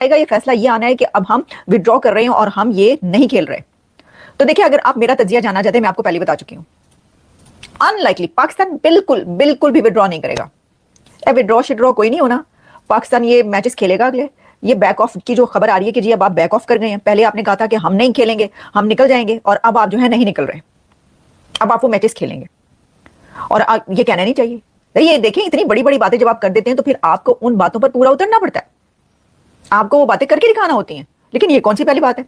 आएगा ये फैसला ये आना है कि अब हम विड्रॉ कर रहे हैं और हम ये नहीं खेल रहे। तो देखिए, अगर आप मेरा तजिया जानना चाहते हैं, मैं आपको पहले बता चुकी हूं, अनलाइकली पाकिस्तान बिल्कुल बिल्कुल भी विड्रॉ नहीं करेगा। विड्रॉ शिड्रॉ कोई नहीं होना। पाकिस्तान ये मैचेस खेलेगा अगले। ये बैक ऑफ की जो खबर आ रही है कि जी अब आप बैक ऑफ कर गए हैं, पहले आपने कहा था कि हम नहीं खेलेंगे, हम निकल जाएंगे, और अब आप जो है नहीं निकल रहे, अब आप वो मैचेस खेलेंगे। और ये कहना नहीं चाहिए। ये देखिए, इतनी बड़ी बड़ी बातें जब आप कर देते हैं तो फिर आपको उन बातों पर पूरा उतरना पड़ता है, आपको वो बातें करके दिखाना होती हैं। लेकिन ये कौन सी पहली बात है?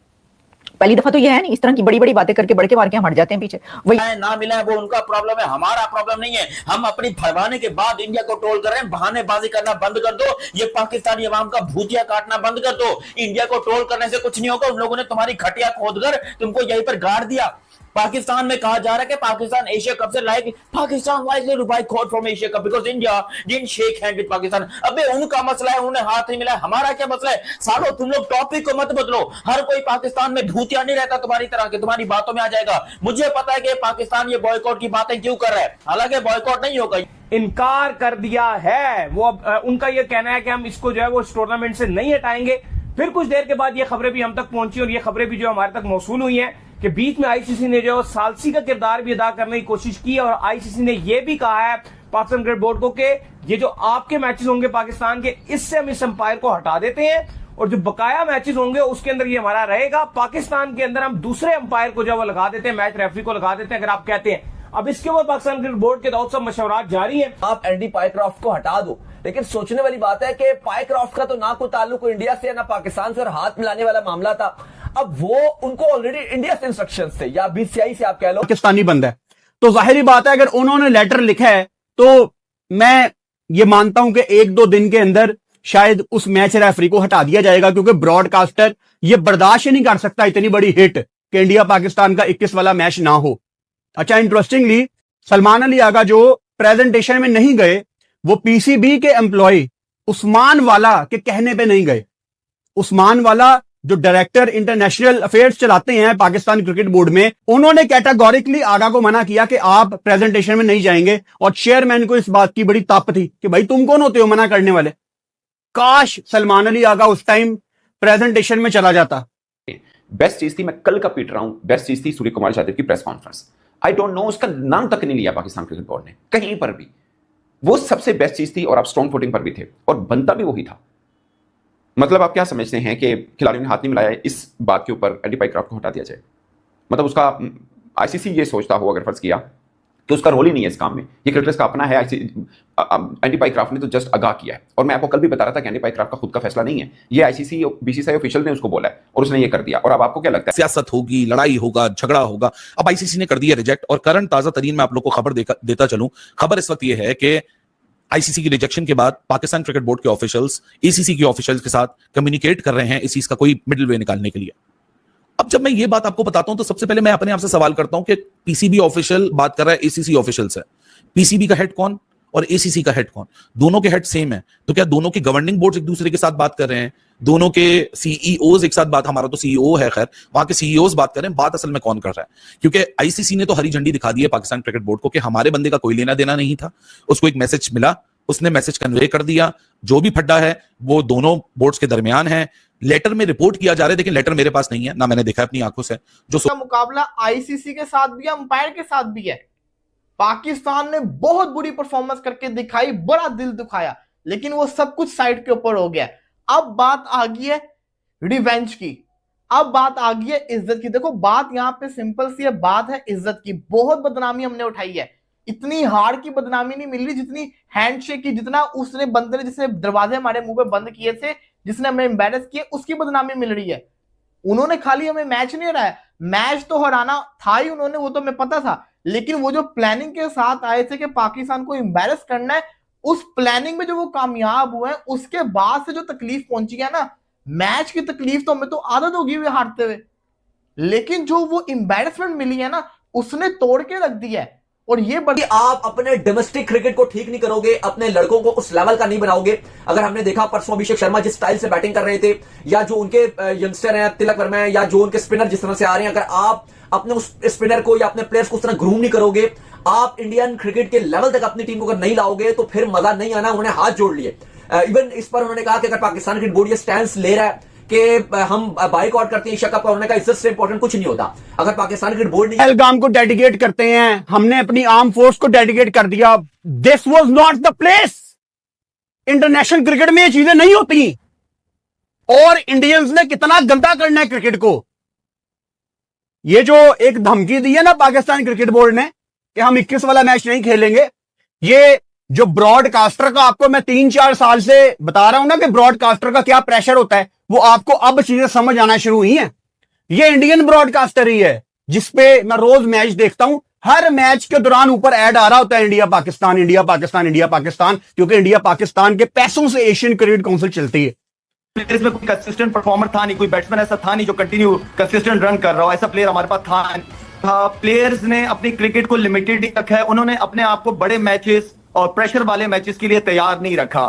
पहली दफा तो ये है नहीं। इस तरह की बड़ी बड़ी बातें करके बड़के मार के हम हट जाते हैं पीछे। वही ना मिला है वो उनका प्रॉब्लम है, हमारा प्रॉब्लम नहीं है। हम अपनी भरवाने के बाद इंडिया को ट्रोल कर रहे हैं। बहानेबाजी करना बंद कर दो, ये पाकिस्तानी अवाम का भूतिया काटना बंद कर दो। इंडिया को ट्रोल करने से कुछ नहीं होगा। उन लोगों ने तुम्हारी खटिया खोदकर तुमको यहीं पर गाड़ दिया। पाकिस्तान में कहा जा रहा है कि पाकिस्तान एशिया कप से लाइक पाकिस्तान वाइजली रुबाई caught from Asia Cup because India didn't shake hand with Pakistan. अबे उनका मसला है, उन्हें हाथ नहीं मिला, हमारा क्या मसला है? सालो तुम लोग टॉपिक को मत बदलो। हर कोई पाकिस्तान में भूतिया नहीं रहता तुम्हारी तरह के, तुम्हारी बातों में आ जाएगा। मुझे पता है कि पाकिस्तान ये बॉयकॉट की बातें क्यों कर रहा है, हालांकि बॉयकॉट नहीं होगा, इनकार कर दिया है। वो अब उनका ये कहना है कि हम इसको जो है वो इस टूर्नामेंट से नहीं हटाएंगे। फिर कुछ देर के बाद ये खबरें भी हम तक पहुंची और ये खबरें भी जो हमारे तक मौसूल हुई हैं कि बीच में आईसीसी ने जो सालसी का किरदार भी अदा करने की कोशिश की और आईसीसी ने यह भी कहा है पाकिस्तान क्रिकेट बोर्ड को कि ये जो आपके मैचेस होंगे पाकिस्तान के, इससे हम इस अंपायर को हटा देते हैं और जो बकाया मैचेस होंगे उसके अंदर ये हमारा रहेगा। पाकिस्तान के अंदर हम दूसरे अंपायर को जो वो लगा देते हैं, मैच रेफरी को लगा देते हैं, अगर आप कहते हैं। अब इसके ऊपर पाकिस्तान क्रिकेट बोर्ड के दाऊद साहब मशवरात जारी है। आप एंडी पायक्रॉफ्ट को हटा दो, लेकिन सोचने वाली बात है कि पायक्रॉफ्ट का तो ना कोई ताल्लुक इंडिया से ना पाकिस्तान से और हाथ मिलाने वाला मामला था। अब वो उनको ऑलरेडी इंडिया से इंस्ट्रक्शंस थे या बीसीसीआई से आप कह लो पाकिस्तानी बंद है, तो जाहिर बात है अगर उन्होंने लेटर लिखा है तो मैं ये मानता हूं कि एक दो दिन के अंदर शायद उस मैच रेफरी को हटा दिया जाएगा, क्योंकि ब्रॉडकास्टर ये बर्दाश्त ही नहीं कर सकता इतनी बड़ी हिट कि इंडिया पाकिस्तान का 21 वाला मैच ना हो। अच्छा, इंटरेस्टिंगली सलमान अली आगा जो प्रेजेंटेशन में नहीं गए, वो पीसीबी के एम्प्लॉय उस्मान वाला के कहने पे नहीं गए। उस्मान वाला जो डायरेक्टर इंटरनेशनल अफेयर्स चलाते हैं पाकिस्तान क्रिकेट बोर्ड में, उन्होंने कैटेगोरिकली आगा को मना किया कि आप प्रेजेंटेशन में नहीं जाएंगे। और चेयरमैन को इस बात की बड़ी ताप थी कि भाई तुम कौन होते हो मना करने वाले। काश सलमान अली आगा उस टाइम प्रेजेंटेशन में चला जाता। बेस्ट चीज थी, मैं कल का पीट रहा हूं, बेस्ट चीज थी सूर्य कुमार यादव की press conference. I don't know, उसका नाम तक नहीं लिया पाकिस्तान क्रिकेट बोर्ड ने कहीं पर भी। वो सबसे बेस्ट चीज थी और आप स्ट्रॉन्ग फुटिंग पर भी थे और बनता भी वही था। मतलब आप क्या समझते हैं कि खिलाड़ियों ने हाथ नहीं मिलाया, इस बात के ऊपर एंडी पायक्रॉफ्ट को हटा दिया जाए? मतलब उसका आईसीसी ये सोचता हो, अगर फर्ज किया कि उसका रोल ही नहीं है इस काम में, ये क्रिकेटर्स का अपना है। एंडी पायक्रॉफ्ट ने तो जस्ट आगाह किया है। और मैं आपको कल भी बता रहा था कि एंडी पायक्रॉफ्ट का खुद का फैसला नहीं है, ये आईसीसी बीसीसीआई ऑफिशियल ने उसको बोला है और उसने ये कर दिया। और अब आपको क्या लगता है? सियासत होगी, लड़ाई होगा, झगड़ा होगा। अब आईसीसी ने कर दिया रिजेक्ट। और करंट ताजा तरीन मैं आप लोग को खबर देता चलूं। खबर इस वक्त यह है कि आईसीसी की रिजेक्शन के बाद पाकिस्तान क्रिकेट बोर्ड के ऑफिशियल्स एसीसी के ऑफिशियल्स के साथ कम्युनिकेट कर रहे हैं इस चीज का कोई मिडिल वे निकालने के लिए। अब जब मैं ये बात आपको बताता हूं तो सबसे पहले मैं अपने आप से सवाल करता हूं कि पीसीबी ऑफिशियल बात कर रहा है एसीसी ऑफिशियल से, पीसीबी का हेड कौन और एसीसी का हेड कौन? दोनों के हेड सेम है, तो क्या दोनों के गवर्निंग बोर्ड एक दूसरे के साथ बात कर रहे हैं? दोनों के सीईओज एक साथ बात, हमारा तो सीईओ है खैर, वहां के सीईओज बात कर रहे हैं, बात असल में कौन कर रहा है? क्योंकि आईसीसी ने तो हरी झंडी दिखा दी है पाकिस्तान क्रिकेट बोर्ड को कि हमारे बंदे का कोई लेना देना नहीं था, उसको एक मैसेज मिला, उसने मैसेज कन्वे कर दिया। जो भी फड्डा है वो दोनों बोर्ड्स के दरमियान है। लेटर में रिपोर्ट किया जा रहा है, लेकिन लेटर मेरे पास नहीं है, ना मैंने देखा अपनी आंखों से। जो मुकाबला आईसीसी के साथ भी है, अंपायर के साथ भी है। पाकिस्तान ने बहुत बुरी परफॉर्मेंस करके दिखाई, बड़ा दिल दुखाया, लेकिन वो सब कुछ साइड के ऊपर हो गया। अब बात आ गई है रिवेंज की, अब बात आ गई है इज्जत की। देखो बात यहां पे सिंपल सी है, बात है इज्जत की। बहुत बदनामी हमने उठाई है, इतनी हार्ड की बदनामी नहीं मिल रही जितनी हैंडशेक की, जितना उसने बंदे ने जिसने दरवाजे हमारे मुंह पे बंद किए थे, जिसने हमें एम्बेरस किए, उसकी बदनामी मिल रही है। उन्होंने खाली हमें मैच नहीं हराया, मैच तो हराना था ही उन्होंने, वो तो हमें पता था, लेकिन वो जो प्लानिंग के साथ आए थे कि पाकिस्तान को एम्बेरस करना है, उस प्लानिंग में जो वो कामयाब हुए, उसके बाद से जो तकलीफ पहुंची है ना, मैच की तकलीफ तो हमें तो आदत होगी हुई हारते हुए, लेकिन जो वो एम्बेरसमेंट मिली है ना, उसने तोड़ के रख दिया है। और ये बड़ी आप अपने डोमेस्टिक क्रिकेट को ठीक नहीं करोगे, अपने लड़कों को उस लेवल का नहीं बनाओगे। अगर हमने देखा परसों अभिषेक शर्मा जिस स्टाइल से बैटिंग कर रहे थे, या जो उनके यंगस्टर हैं तिलक वर्मा है, या जो उनके स्पिनर जिस तरह से आ रहे हैं, अगर आप अपने उस स्पिनर को या अपने प्लेयर्स को उस तरह ग्रूम नहीं करोगे, आप इंडियन क्रिकेट के लेवल तक अपनी टीम को अगर नहीं लाओगे, तो फिर मजा नहीं आना। उन्होंने हाथ जोड़ लिए। इवन इस पर उन्होंने कहा कि अगर पाकिस्तान क्रिकेट बोर्ड ये स्टैंड ले रहा है कि हम बाइकआउट करते हैं एशिया कप का, उन्होंने कहा इससे इंपॉर्टेंट कुछ नहीं होता। अगर पाकिस्तान क्रिकेट बोर्ड पहलगाम को डेडिकेट करते हैं, हमने अपनी आर्म फोर्स को डेडिकेट कर दिया, this was not the place. International cricket में ये चीजें नहीं होती। और इंडियंस ने कितना गंदा करना है क्रिकेट को। ये जो एक धमकी दी है ना पाकिस्तान क्रिकेट बोर्ड ने कि हम 21 वाला मैच नहीं खेलेंगे, ये जो ब्रॉडकास्टर का आपको मैं 3-4 साल से बता रहा हूं ना कि ब्रॉडकास्टर का क्या प्रेशर होता है, वो आपको अब चीजें समझ आना शुरू हुई हैं। ये इंडियन ब्रॉडकास्टर ही है जिसपे मैं रोज मैच देखता हूं, हर मैच के दौरान ऊपर ऐड आ रहा होता है India Pakistan, India Pakistan, India Pakistan, क्योंकि इंडिया पाकिस्तान के पैसों से एशियन क्रिकेट काउंसिल चलती है। प्लेयर्स में कोई कंसिस्टेंट परफॉर्मर था नहीं, कोई बैट्समैन ऐसा था नहीं जो कंटिन्यू कंसिस्टेंट रन कर रहा हो, ऐसा प्लेयर हमारे पास था नहीं। प्लेयर्स ने अपनी क्रिकेट को लिमिटेड ही रखा है, उन्होंने अपने आप को बड़े मैचेस और प्रेशर वाले मैचेस के लिए तैयार नहीं रखा।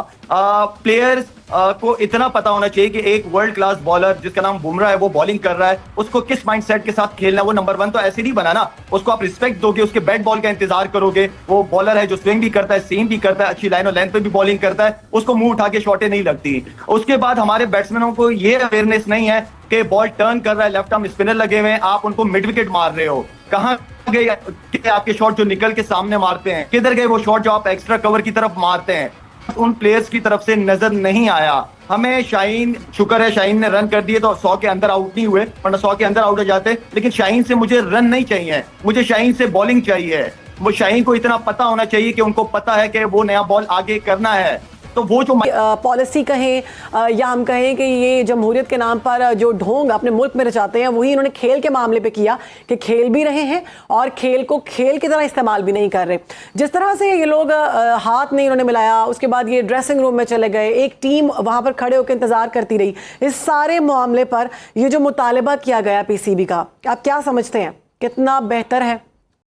प्लेयर्स को इतना पता होना चाहिए कि एक वर्ल्ड क्लास बॉलर जिसका नाम बुमराह है वो बॉलिंग कर रहा है, उसको किस माइंडसेट के साथ खेलना है। वो नंबर 1 तो ऐसे नहीं बना ना, उसको आप रिस्पेक्ट दोगे, उसके बैट बॉल का इंतजार करोगे। वो बॉलर है जो स्विंग भी करता है, सीम भी करता है, अच्छी लाइन और लेंथ पे भी बॉलिंग करता है, उसको मुंह उठा के शॉटें नहीं लगती। उसके बाद हमारे बैट्समैनों को ये अवेयरनेस नहीं है कि बॉल टर्न कर रहा है, लेफ्ट आर्म स्पिनर लगे हुए हैं, आप उनको मिड विकेट मार रहे हो। कहां गए आपके शॉट जो निकल के सामने मारते हैं, किधर गए वो शॉट जो आप एक्स्ट्रा कवर की तरफ मारते हैं? उन प्लेयर्स की तरफ से नजर नहीं आया। हमें शाहीन, शुक्र है शाहीन ने रन कर दिए तो 100 के अंदर आउट नहीं हुए, वरना 100 के अंदर आउट हो जाते। लेकिन शाहीन से मुझे रन नहीं चाहिए, मुझे शाहीन से बॉलिंग चाहिए। वो शाहीन को इतना पता होना चाहिए कि उनको पता है कि वो नया बॉल आगे करना है। तो वो जो पॉलिसी कहें या हम कहें कि ये जमहूरियत के नाम पर जो ढोंग अपने मुल्क में रचाते हैं, वही इन्होंने खेल के मामले पे किया कि खेल भी रहे हैं और खेल को खेल की तरह इस्तेमाल भी नहीं कर रहे। जिस तरह से ये लोग हाथ नहीं इन्होंने मिलाया, उसके बाद ये ड्रेसिंग रूम में चले गए, एक टीम वहाँ पर खड़े होकर इंतज़ार करती रही। इस सारे मामले पर ये जो मुतालबा किया गया पीसीबी का, आप क्या समझते हैं कितना बेहतर है?